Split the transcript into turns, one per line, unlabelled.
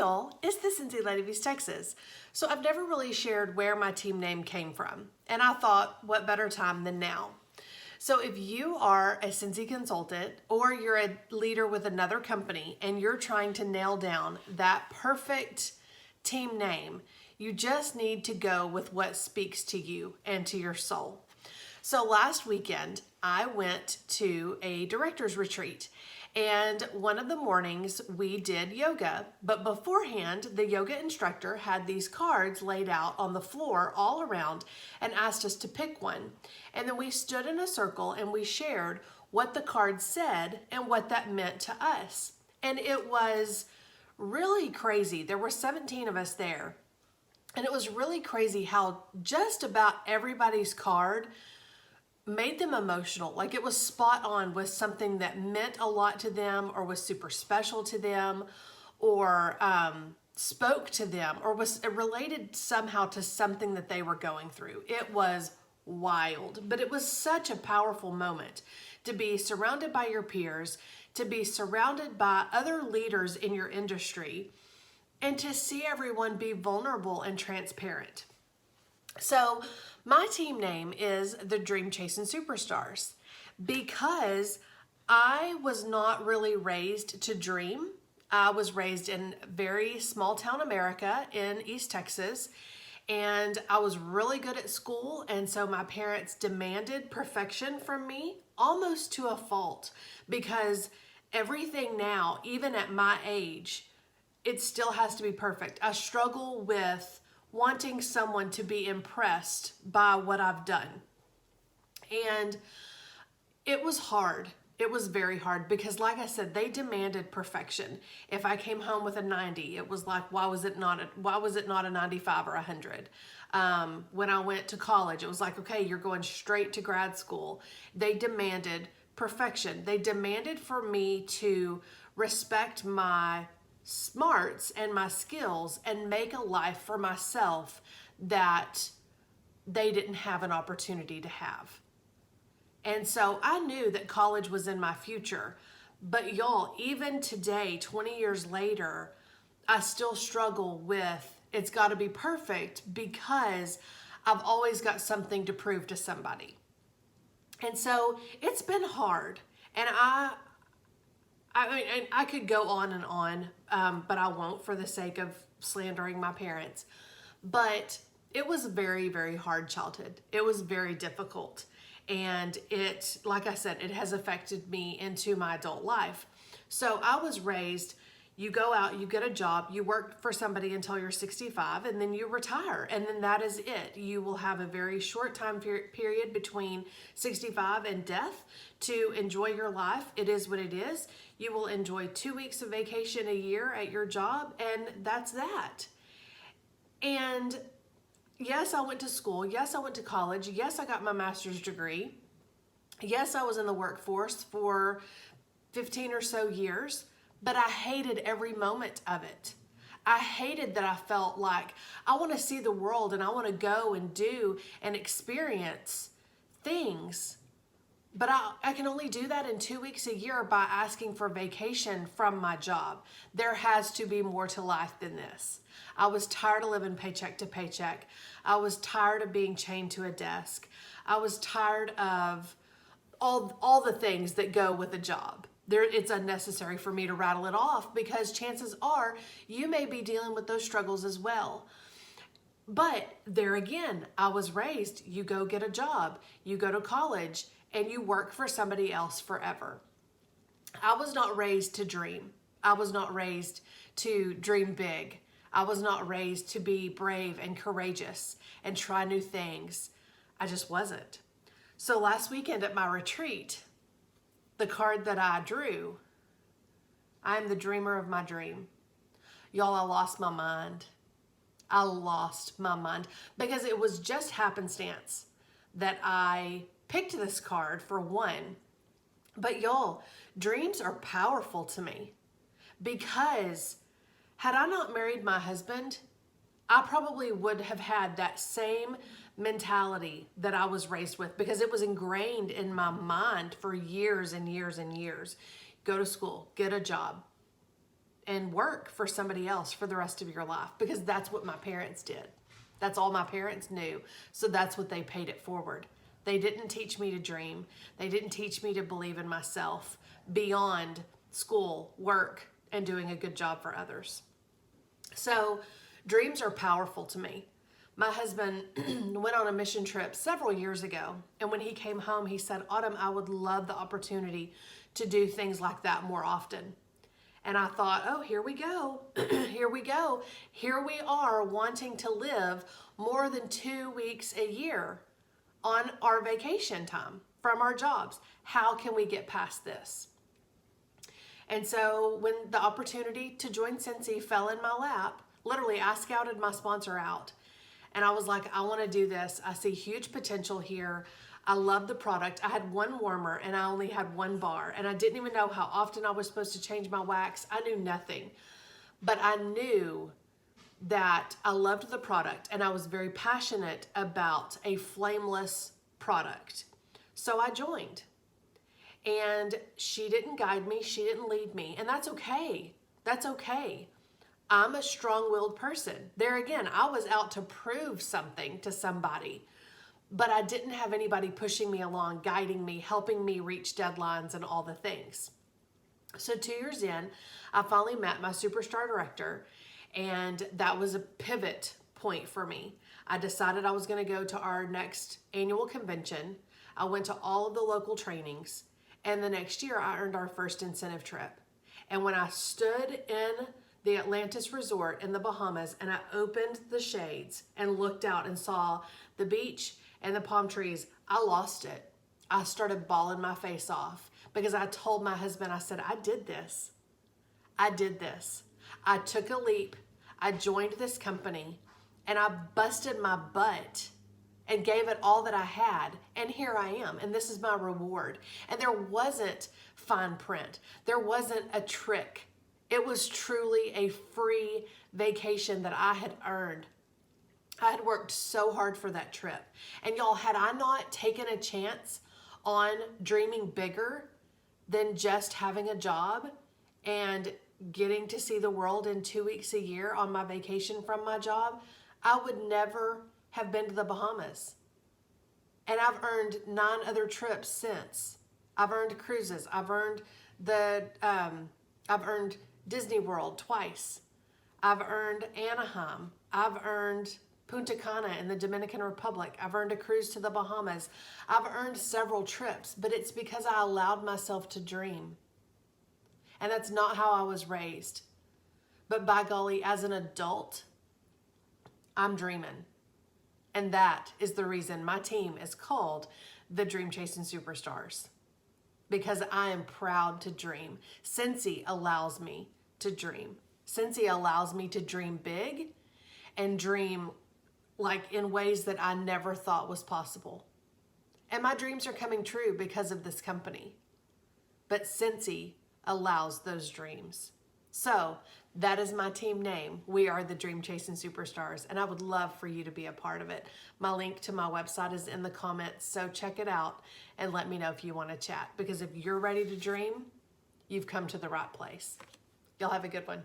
y'all, it's the Scentsy Lady of East Texas. So I've never really shared where my team name came from, and I thought, what better time than now? So if you are a Scentsy consultant or you're a leader with another company and you're trying to nail down that perfect team name, you just need to go with what speaks to you and to your soul. So last weekend, I went to a director's retreat, and one of the mornings we did yoga, but beforehand, the yoga instructor had these cards laid out on the floor all around and asked us to pick one. And then we stood in a circle and we shared what the card said and what that meant to us. And it was really crazy. There were 17 of us there. And it was really crazy how just about everybody's card made them emotional. Like it was spot on with something that meant a lot to them or was super special to them or spoke to them or was related somehow to something that they were going through. It was wild, but it was such a powerful moment to be surrounded by your peers, to be surrounded by other leaders in your industry, and to see everyone be vulnerable and transparent. So my team name is the Dream Chasin Superstars because I was not really raised to dream. I was raised in very small town America in East Texas, and I was really good at school, and so my parents demanded perfection from me almost to a fault because everything now, even at my age, it still has to be perfect. I struggle with wanting someone to be impressed by what I've done. And it was hard. It was very hard because, like I said, they demanded perfection. If I came home with a 90, it was like, why was it not a 95 or 100? When I went to college, it was like, okay, you're going straight to grad school. They demanded perfection. They demanded for me to respect my smarts and my skills and make a life for myself that they didn't have an opportunity to have. And so I knew that college was in my future, but y'all, even today, 20 years later, I still struggle with it's got to be perfect because I've always got something to prove to somebody. And so it's been hard, and I mean, I could go on and on, but I won't for the sake of slandering my parents. But it was a very, very hard childhood. It was very difficult. And it, like I said, it has affected me into my adult life. So I was raised, you go out, you get a job, you work for somebody until you're 65, and then you retire. And then that is it. You will have a very short time period between 65 and death to enjoy your life. It is what it is. You will enjoy 2 weeks of vacation a year at your job, and that's that. And yes, I went to school. Yes, I went to college. Yes, I got my master's degree. Yes, I was in the workforce for 15 or so years, but I hated every moment of it. I hated that I felt like I want to see the world and I want to go and do and experience things. But I can only do that in 2 weeks a year by asking for vacation from my job. There has to be more to life than this. I was tired of living paycheck to paycheck. I was tired of being chained to a desk. I was tired of all the things that go with a job. It's unnecessary for me to rattle it off because chances are you may be dealing with those struggles as well. But there again, I was raised, you go get a job, you go to college, and you work for somebody else forever. I was not raised to dream. I was not raised to dream big. I was not raised to be brave and courageous and try new things. I just wasn't. So last weekend at my retreat, the card that I drew, I am the dreamer of my dream. Y'all, I lost my mind. I lost my mind because it was just happenstance that I picked this card for one. But y'all, dreams are powerful to me because had I not married my husband, I probably would have had that same mentality that I was raised with because it was ingrained in my mind for years and years and years. Go to school, get a job, and work for somebody else for the rest of your life, because that's what my parents did. That's all my parents knew. So that's what they paid it forward. They didn't teach me to dream. They didn't teach me to believe in myself beyond school, work, and doing a good job for others. So dreams are powerful to me. My husband went on a mission trip several years ago, and when he came home, he said, Autumn, I would love the opportunity to do things like that more often. And I thought, oh, here we go. Here we go. Here we are wanting to live more than 2 weeks a year on our vacation time from our jobs. How can we get past this? And so when the opportunity to join Scentsy fell in my lap, literally I scouted my sponsor out. And I was like, I want to do this. I see huge potential here. I love the product. I had one warmer and I only had one bar. And I didn't even know how often I was supposed to change my wax. I knew nothing. But I knew that I loved the product and I was very passionate about a flameless product. So I joined. And she didn't guide me. She didn't lead me. And that's okay. That's okay. I'm a strong-willed person. There again, I was out to prove something to somebody, but I didn't have anybody pushing me along, guiding me, helping me reach deadlines and all the things. So 2 years in, I finally met my superstar director, and that was a pivot point for me. I decided I was going to go to our next annual convention. I went to all of the local trainings, and the next year I earned our first incentive trip. And when I stood in the Atlantis Resort in the Bahamas and I opened the shades and looked out and saw the beach and the palm trees, I lost it. I started bawling my face off because I told my husband, I said, I did this. I did this. I took a leap. I joined this company and I busted my butt and gave it all that I had. And here I am. And this is my reward. And there wasn't fine print. There wasn't a trick. It was truly a free vacation that I had earned. I had worked so hard for that trip. And y'all, had I not taken a chance on dreaming bigger than just having a job and getting to see the world in 2 weeks a year on my vacation from my job, I would never have been to the Bahamas. And I've earned 9 other trips since. I've earned cruises. I've earned Disney World twice. I've earned Anaheim. I've earned Punta Cana in the Dominican Republic. I've earned a cruise to the Bahamas. I've earned several trips, but it's because I allowed myself to dream. And that's not how I was raised. But by golly, as an adult, I'm dreaming. And that is the reason my team is called the Dream Chasin Superstars. Because I am proud to dream. Scentsy allows me to dream. Scentsy allows me to dream big and dream like in ways that I never thought was possible. And my dreams are coming true because of this company. But Scentsy allows those dreams. So that is my team name. We are the Dream Chasin Superstars, and I would love for you to be a part of it. My link to my website is in the comments, so check it out and let me know if you want to chat. Because if you're ready to dream, you've come to the right place. Y'all have a good one.